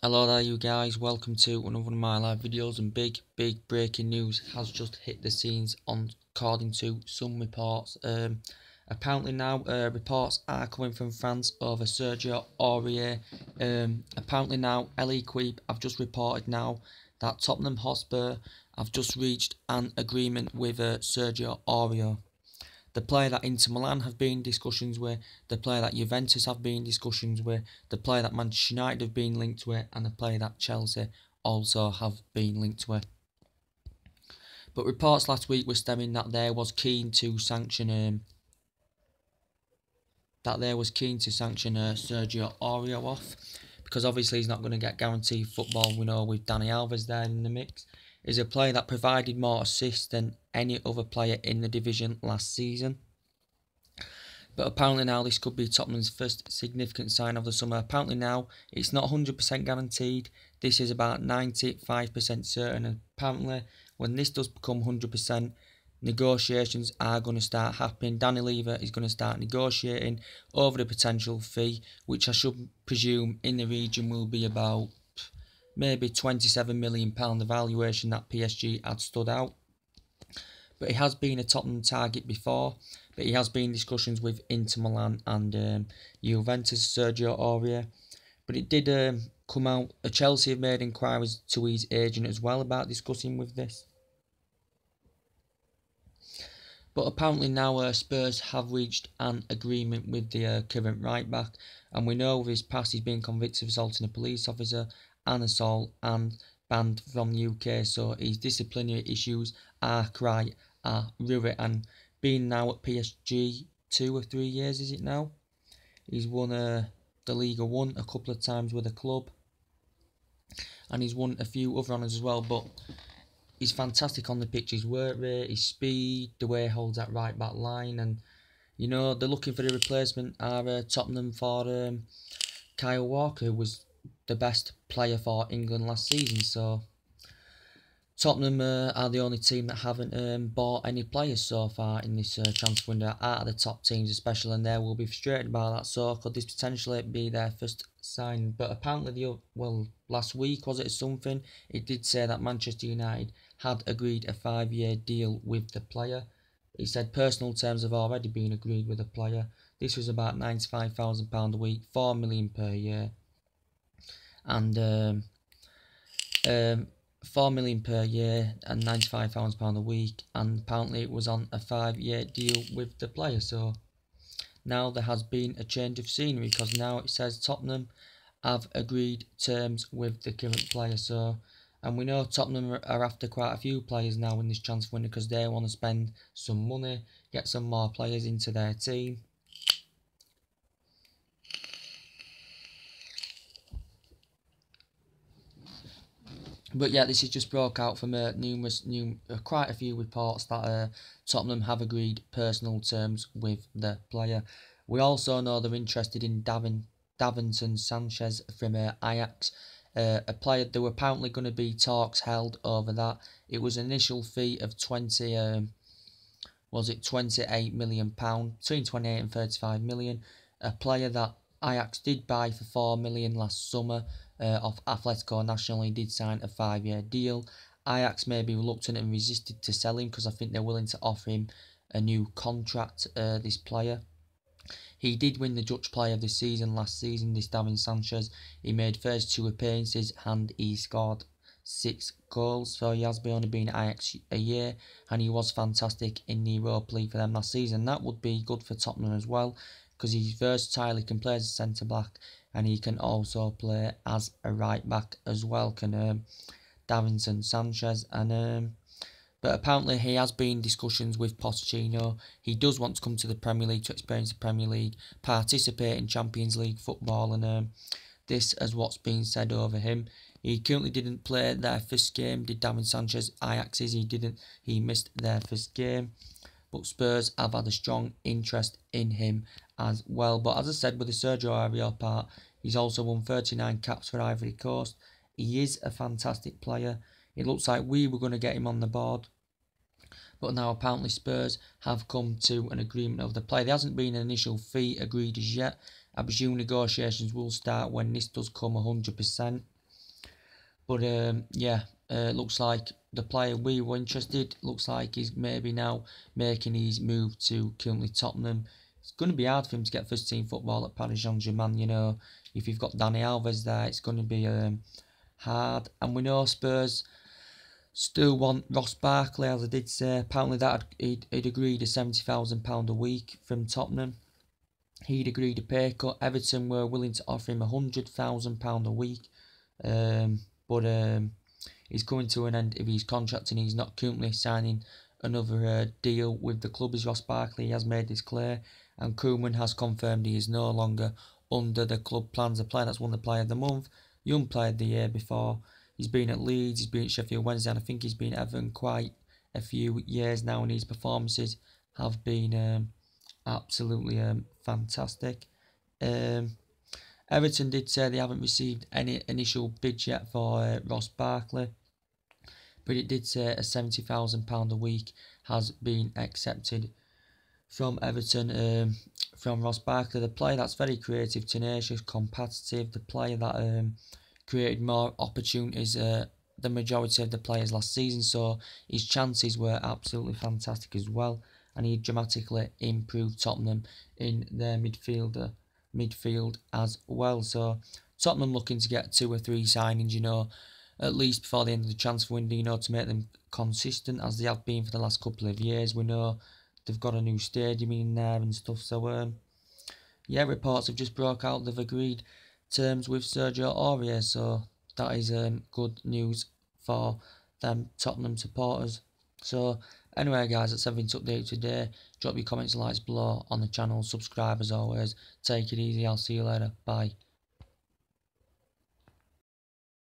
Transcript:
Hello there you guys, welcome to another of my live videos, and big breaking news has just hit the scenes according to some reports. Apparently now reports are coming from France over Sergier Aurier. Apparently now L'Equipe have just reported now that Tottenham Hotspur have just reached an agreement with Sergier Aurier. The player that Inter Milan have been in discussions with, the player that Juventus have been in discussions with, the player that Manchester United have been linked with, and the player that Chelsea also have been linked with. But reports last week were stemming that they was keen to sanction Sergio Aurier off, because obviously he's not going to get guaranteed football. We know with Dani Alves there in the mix. He's a player that provided more assists than any other player in the division last season. But apparently now this could be Tottenham's first significant sign of the summer. Apparently now it's not 100% guaranteed. This is about 95% certain. And apparently when this does become 100%, negotiations are going to start happening. Danny Lever is going to start negotiating over the potential fee, which I should presume in the region will be about maybe £27 million evaluation that PSG had stood out. But he has been a Tottenham target before, but he has been in discussions with Inter Milan and Juventus, Sergio Aurier. But it did come out, Chelsea have made inquiries to his agent as well about discussing with this. But apparently now Spurs have reached an agreement with the current right back, and we know with his past he's been convicted of assaulting a police officer and assault and banned from the UK, so his disciplinary issues are real. And being now at PSG 2 or 3 years, is it now? He's won the Liga 1 a couple of times with the club, and he's won a few other honours as well. But he's fantastic on the pitch, his work rate, his speed, the way he holds that right back line. And you know they're looking for the replacement Tottenham for Kyle Walker, who was the best player for England last season. So Tottenham are the only team that haven't bought any players so far in this transfer window out of the top teams especially, and they will be frustrated by that. So could this potentially be their first sign? But apparently last week was it something, it did say that Manchester United had agreed a 5-year deal with the player. He said personal terms have already been agreed with the player. This was about £95,000 a week, £4 million per year, and £4 million per year and £95,000 a week, and apparently it was on a 5-year deal with the player. So now there has been a change of scenery, because now it says Tottenham have agreed terms with the current player. So, and we know Tottenham are after quite a few players now in this transfer window, because they want to spend some money, get some more players into their team. But yeah, this is just broke out from quite a few reports that Tottenham have agreed personal terms with the player. We also know they're interested in Davinson Sanchez from Ajax, a player. There were apparently going to be talks held over that. It was an initial fee of £28 million, between 28 and 35 million. A player that Ajax did buy for £4 million last summer off Atletico Nacional. He did sign a 5-year deal. Ajax may be reluctant and resisted to sell him, because I think they're willing to offer him a new contract, this player. He did win the Dutch Player of the Season last season, this Davinson Sanchez. He made first 2 appearances and he scored 6 goals. So he has only been at Ajax a year, and he was fantastic in the Europa League for them last season. That would be good for Tottenham as well, because he's versatile. He can play as a centre back, and he can also play as a right back as well, can Davinson Sanchez. And but apparently he has been in discussions with Pochettino. He does want to come to the Premier League to experience the Premier League, participate in Champions League football, and this is what's being said over him. He currently didn't play their first game, did Davinson Sanchez. Ajax's, he missed their first game. But Spurs have had a strong interest in him as well. But as I said, with the Sergio Aurier part, he's also won 39 caps for Ivory Coast. He is a fantastic player. It looks like we were going to get him on the board, but now apparently Spurs have come to an agreement of the player. There hasn't been an initial fee agreed as yet, I presume negotiations will start when this does come 100%. But yeah, looks like the player we were interested, looks like he's maybe now making his move to currently Tottenham. It's going to be hard for him to get first team football at Paris Saint-Germain, you know. If you've got Dani Alves there, it's going to be hard. And we know Spurs still want Ross Barkley, as I did say. Apparently that he'd agreed a £70,000 a week from Tottenham. He'd agreed a pay cut. Everton were willing to offer him £100,000 a week. But he's coming to an end of his contract and he's not currently signing another deal with the club as Ross Barkley. He has made this clear, and Koeman has confirmed he is no longer under the club plans. A player that's won the Player of the Month, Young Player of the Year before. He's been at Leeds, he's been at Sheffield Wednesday, and I think he's been at Everton quite a few years now, and his performances have been absolutely fantastic. Everton did say they haven't received any initial bids yet for Ross Barkley, but it did say a £70,000 a week has been accepted from Everton from Ross Barkley, the player that's very creative, tenacious, competitive, the player that created more opportunities the majority of the players last season, so his chances were absolutely fantastic as well, and he dramatically improved Tottenham in their midfield as well. So Tottenham looking to get 2 or 3 signings, you know, at least before the end of the transfer window, you know, to make them consistent as they have been for the last couple of years. We know they've got a new stadium in there and stuff, so yeah, reports have just broke out they've agreed terms with Sergier Aurier, so that is good news for them Tottenham supporters. So anyway guys, that's everything to update today. Drop your comments and likes below on the channel, subscribe as always. Take it easy, I'll see you later, bye.